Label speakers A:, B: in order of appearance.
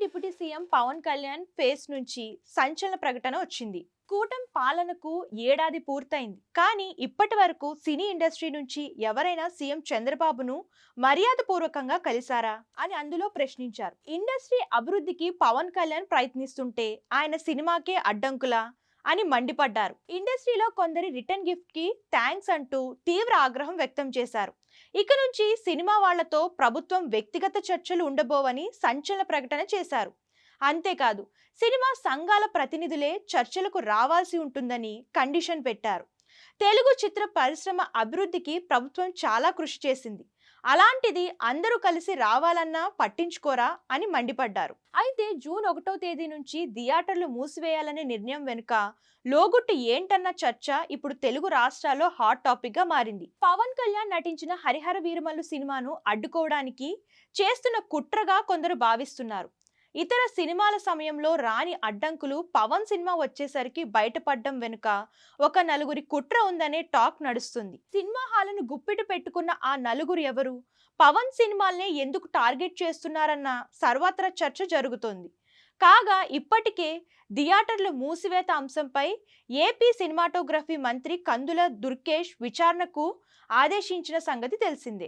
A: Deputy CM Pawan Kalyan face నుంచి సంచలన ప్రకటన వచ్చింది. కూటమి పాలనకు ఏడాది పూర్తయింది. కానీ ఇప్పటి వరకు సినీ ఇండస్ట్రీ నుంచి ఎవరైనా సీఎం చంద్రబాబును మర్యాదపూర్వకంగా కలిశారా అని అందులో ప్రశ్నించారు. ఇండస్ట్రీ అభివృద్ధికి పవన్ కళ్యాణ్ ప్రయత్నిస్తుంటే ఆయన సినిమాకే అడ్డంకులా అని మండిపడ్డారు. ఇండస్ట్రీలో కొందరి రిటర్న్ గిఫ్ట్ కి థ్యాంక్స్ అంటూ తీవ్ర ఆగ్రహం వ్యక్తం చేశారు. ఇక నుంచి సినిమా వాళ్లతో ప్రభుత్వం వ్యక్తిగత చర్చలు ఉండబోవని సంచలన ప్రకటన చేశారు. అంతేకాదు సినిమా సంఘాల ప్రతినిధులే చర్చలకు రావాల్సి ఉంటుందని కండిషన్ పెట్టారు. తెలుగు చిత్ర పరిశ్రమ అభివృద్ధికి ప్రభుత్వం చాలా కృషి చేసింది. అలాంటిది అందరూ కలిసి రావాలన్నా పట్టించుకోరా అని మండిపడ్డారు. అయితే జూన్ 1వ తేదీ నుంచి థియేటర్లు మూసివేయాలనే నిర్ణయం వెనుక లోగుట్టు ఏంటన్న చర్చ ఇప్పుడు తెలుగు రాష్ట్రాల్లో హాట్ టాపిక్ గా మారింది. పవన్ కళ్యాణ్ నటించిన హరిహర వీరమల్లు సినిమాను అడ్డుకోవడానికి చేస్తున్న కుట్రగా కొందరు భావిస్తున్నారు. ఇతర సినిమాల సమయంలో రాని అడ్డంకులు పవన్ సినిమా వచ్చేసరికి బయటపడడం వెనుక ఒక నలుగురి కుట్ర ఉందనే టాక్ నడుస్తుంది. సినిమా హాలను గుప్పిట పెట్టుకున్న ఆ నలుగురు ఎవరు, పవన్ సినిమాల్నే ఎందుకు టార్గెట్ చేస్తున్నారన్న సర్వత్రా చర్చ జరుగుతోంది. కాగా ఇప్పటికే థియేటర్లు మూసివేత అంశంపై ఏపీ సినిమాటోగ్రఫీ మంత్రి కందుల దుర్గేష్ విచారణకు ఆదేశించిన సంగతి తెలిసిందే.